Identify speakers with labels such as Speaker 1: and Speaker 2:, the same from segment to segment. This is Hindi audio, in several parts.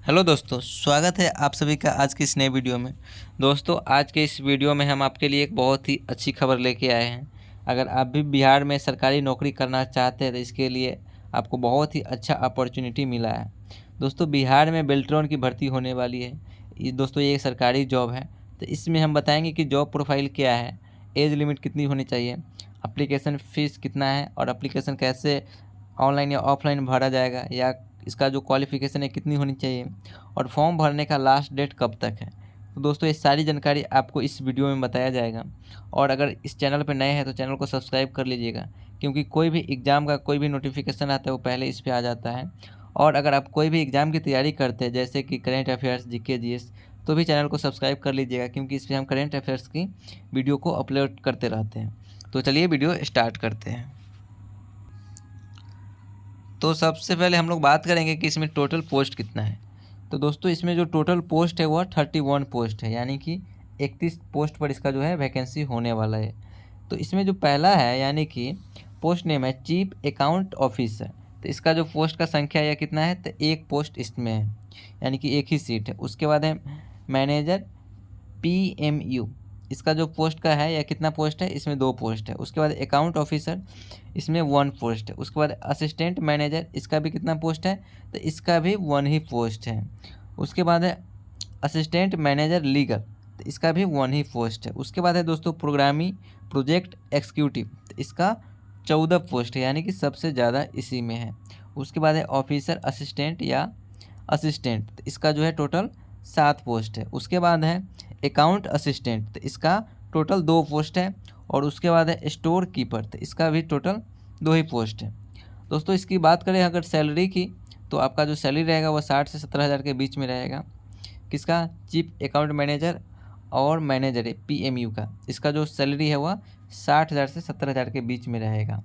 Speaker 1: हेलो दोस्तों, स्वागत है आप सभी का आज की इस नए वीडियो में। दोस्तों, आज के इस वीडियो में हम आपके लिए एक बहुत ही अच्छी खबर लेके आए हैं। अगर आप भी बिहार में सरकारी नौकरी करना चाहते हैं तो इसके लिए आपको बहुत ही अच्छा अपॉर्चुनिटी मिला है। दोस्तों, बिहार में बेल्ट्रॉन की भर्ती होने वाली है। दोस्तों, ये एक सरकारी जॉब है। तो इसमें हम बताएंगे कि जॉब प्रोफाइल क्या है, एज लिमिट कितनी होनी चाहिए, अप्लीकेशन फ़ीस कितना है और अप्लीकेशन कैसे ऑनलाइन या ऑफलाइन भरा जाएगा, या इसका जो क्वालिफ़िकेशन है कितनी होनी चाहिए, और फॉर्म भरने का लास्ट डेट कब तक है। तो दोस्तों, ये सारी जानकारी आपको इस वीडियो में बताया जाएगा। और अगर इस चैनल पर नए हैं तो चैनल को सब्सक्राइब कर लीजिएगा, क्योंकि कोई भी एग्ज़ाम का कोई भी नोटिफिकेशन आता है वो पहले इस पे आ जाता है। और अगर आप कोई भी एग्ज़ाम की तैयारी करते हैं, जैसे कि करेंट अफेयर्स, जीके, जीएस, तो भी चैनल को सब्सक्राइब कर लीजिएगा, क्योंकि इस पर हम करेंट अफेयर्स की वीडियो को अपलोड करते रहते हैं। तो चलिए वीडियो स्टार्ट करते हैं। तो सबसे पहले हम लोग बात करेंगे कि इसमें टोटल पोस्ट कितना है। तो दोस्तों, इसमें जो टोटल पोस्ट है वह 31 पोस्ट है, यानी कि 31 पोस्ट पर इसका जो है वैकेंसी होने वाला है। तो इसमें जो पहला है, यानी कि पोस्ट नेम है चीफ अकाउंट ऑफिसर। तो इसका जो पोस्ट का संख्या या कितना है, तो एक पोस्ट इसमें है, यानी कि एक ही सीट है। उसके बाद है मैनेजर PMU, इसका जो पोस्ट का है या कितना पोस्ट है, इसमें 2 पोस्ट है। उसके बाद अकाउंट ऑफिसर, इसमें 1 पोस्ट है। उसके बाद असिस्टेंट मैनेजर, इसका भी कितना पोस्ट है, तो इसका भी 1 ही पोस्ट है। उसके बाद है असिस्टेंट मैनेजर लीगल, तो इसका भी 1 ही पोस्ट है। उसके बाद है दोस्तों प्रोग्रामिंग प्रोजेक्ट एग्जीक्यूटिव, तो इसका 14 पोस्ट है, यानी कि सबसे ज़्यादा इसी में है। उसके बाद है ऑफिसर असिस्टेंट या असिस्टेंट, तो इसका जो है टोटल 7 पोस्ट है। उसके बाद है अकाउंट असिस्टेंट, तो इसका टोटल 2 पोस्ट है। और उसके बाद है स्टोर कीपर, तो इसका भी टोटल 2 ही पोस्ट है। दोस्तों, इसकी बात करें अगर सैलरी की, तो आपका जो सैलरी रहेगा वह 60 से 17 हज़ार के बीच में रहेगा। किसका? चीफ अकाउंट मैनेजर और मैनेजर है PMU का, इसका जो सैलरी है वह 60,000 से 70,000 के बीच में रहेगा।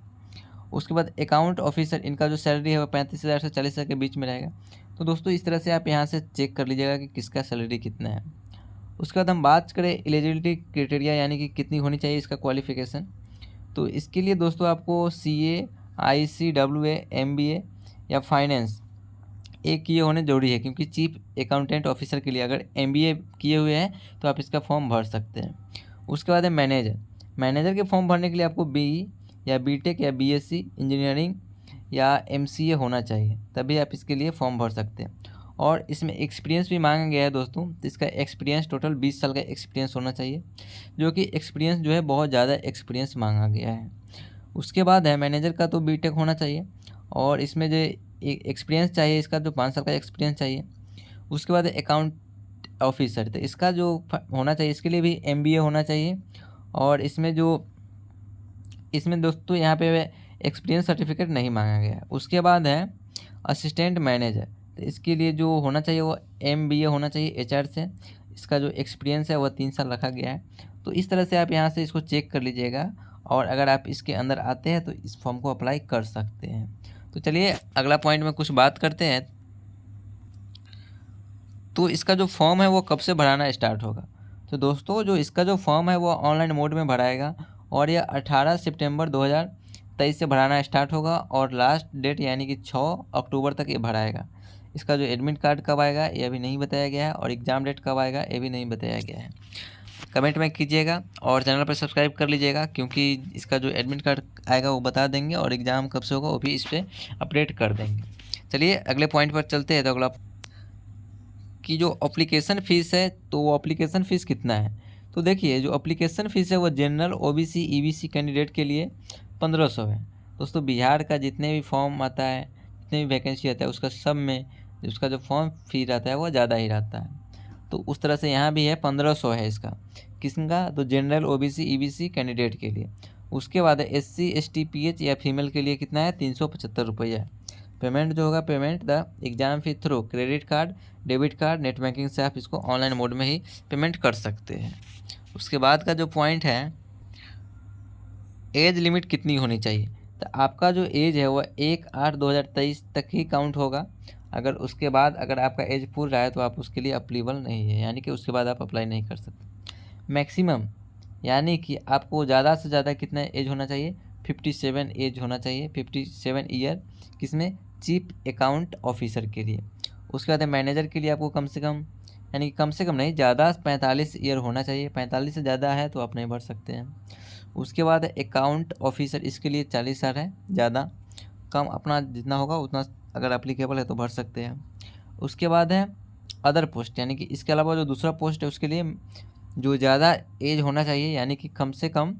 Speaker 1: उसके बाद अकाउंट ऑफिसर, इनका जो सैलरी है वह 35,000 से 40,000 के बीच में रहेगा। तो दोस्तों, इस तरह से आप यहाँ से चेक कर लीजिएगा कि किसका सैलरी कितना है। उसके बाद हम बात करें एलिजिबिलिटी क्राइटेरिया, यानी कि कितनी होनी चाहिए इसका क्वालिफिकेशन। तो इसके लिए दोस्तों आपको CA, ICWA, MBA या फाइनेंस एक ये होने जरूरी है, क्योंकि चीफ अकाउंटेंट ऑफिसर के लिए अगर MBA किए हुए हैं तो आप इसका फॉर्म भर सकते हैं। उसके बाद है मैनेजर। मैनेजर के फॉर्म भरने के लिए आपको BE या BTech या BSc इंजीनियरिंग या MCA होना चाहिए, तभी आप इसके लिए फॉर्म भर सकते हैं। और इसमें एक्सपीरियंस भी मांगा गया है दोस्तों, तो इसका एक्सपीरियंस टोटल 20 साल का एक्सपीरियंस होना चाहिए, जो कि एक्सपीरियंस जो है बहुत ज़्यादा एक्सपीरियंस मांगा गया है। उसके बाद है मैनेजर का तो BTech होना चाहिए, और इसमें जो एक्सपीरियंस चाहिए इसका तो 5 साल का एक्सपीरियंस चाहिए। उसके बाद अकाउंट ऑफिसर, तो इसका जो होना चाहिए, इसके लिए भी MBA होना चाहिए। और इसमें दोस्तों यहाँ पे एक्सपीरियंस सर्टिफिकेट नहीं मांगा गया है। उसके बाद है असिस्टेंट मैनेजर, तो इसके लिए जो होना चाहिए वो MBA होना चाहिए HR से। इसका जो एक्सपीरियंस है वह 3 साल रखा गया है। तो इस तरह से आप यहाँ से इसको चेक कर लीजिएगा, और अगर आप इसके अंदर आते हैं तो इस फॉर्म को अप्लाई कर सकते हैं। तो चलिए अगला पॉइंट में कुछ बात करते हैं। तो इसका जो फॉर्म है वो कब से भराना स्टार्ट होगा। तो दोस्तों, जो इसका जो फॉर्म है वो ऑनलाइन मोड में भराएगा, और यह 18 सितंबर 2023 से भराना स्टार्ट होगा, और लास्ट डेट यानी कि 6 अक्टूबर तक ये भराएगा। इसका जो एडमिट कार्ड कब आएगा ये अभी नहीं बताया गया है, और एग्ज़ाम डेट कब आएगा ये भी नहीं बताया गया है। कमेंट में कीजिएगा और चैनल पर सब्सक्राइब कर लीजिएगा, क्योंकि इसका जो एडमिट कार्ड आएगा वो बता देंगे, और एग्ज़ाम कब से होगा वो भी इस पर अपडेट कर देंगे। चलिए अगले पॉइंट पर चलते हैं। तो अगला कि जो एप्लीकेशन फ़ीस है, तो वो एप्लीकेशन फ़ीस कितना है। तो देखिए, जो एप्लीकेशन फ़ीस है वो जनरल, OBC, EBC कैंडिडेट के लिए 1500 है। दोस्तों, बिहार का जितने भी फॉर्म आता है, जितने भी वैकेंसी आता है, उसका सब में उसका जो फॉर्म फी रहता है वो ज़्यादा ही रहता है। तो उस तरह से यहाँ भी है 1500 है इसका। किसका? तो जनरल, OBC, EBC कैंडिडेट के लिए। उसके बाद है SC, ST, PH या फीमेल के लिए कितना है, 375 रुपये। पेमेंट जो होगा, payment the exam fee through credit card, debit card, net banking से आप इसको ऑनलाइन मोड में ही पेमेंट कर सकते हैं। उसके बाद का जो पॉइंट है, एज लिमिट कितनी होनी चाहिए। तो आपका जो एज है वह 1/8/2023 तक ही काउंट होगा। अगर उसके बाद अगर आपका एज पूरा रहा है तो आप उसके लिए अप्लीबल नहीं है, यानी कि उसके बाद आप अप्लाई नहीं कर सकते। मैक्सिमम यानी कि आपको ज़्यादा से ज़्यादा कितना एज होना चाहिए, 57 एज होना चाहिए, 57 ईयर। किसमें? चीफ अकाउंट ऑफिसर के लिए। उसके बाद मैनेजर के लिए आपको कम से कम, यानी कम से कम नहीं, ज़्यादा 45 ईयर होना चाहिए। 45 से ज़्यादा है तो आप नहीं भर सकते हैं। उसके बाद अकाउंट ऑफिसर, इसके लिए 40 साल है। ज़्यादा कम अपना जितना होगा उतना अगर एप्लीकेबल है तो भर सकते हैं। उसके बाद है अदर पोस्ट, यानी कि इसके अलावा जो दूसरा पोस्ट है उसके लिए जो ज़्यादा एज होना चाहिए, यानी कि कम से कम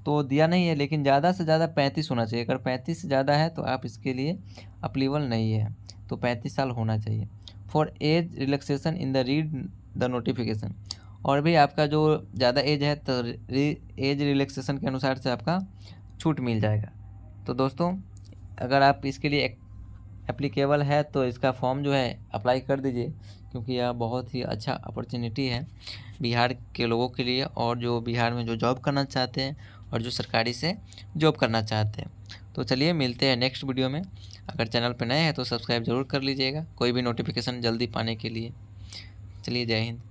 Speaker 1: तो दिया नहीं है, लेकिन ज़्यादा से ज़्यादा 35 होना चाहिए। अगर 35 से ज़्यादा है तो आप इसके लिए अप्लीबल नहीं है, तो 35 साल होना चाहिए। For age relaxation in the read the notification, और भी आपका जो ज़्यादा एज है तो एज रिलैक्सेशन के अनुसार से आपका छूट मिल जाएगा। तो दोस्तों अगर आप इसके लिए एप्लीकेबल है तो इसका फॉर्म जो है अप्लाई कर दीजिए, क्योंकि यह बहुत ही अच्छा अपॉर्चुनिटी है बिहार के लोगों के लिए, और जो बिहार में जो जॉब करना चाहते हैं और जो सरकारी से जॉब करना चाहते हैं। तो चलिए मिलते हैं नेक्स्ट वीडियो में। अगर चैनल पर नए हैं तो सब्सक्राइब ज़रूर कर लीजिएगा, कोई भी नोटिफिकेशन जल्दी पाने के लिए। चलिए, जय हिंद।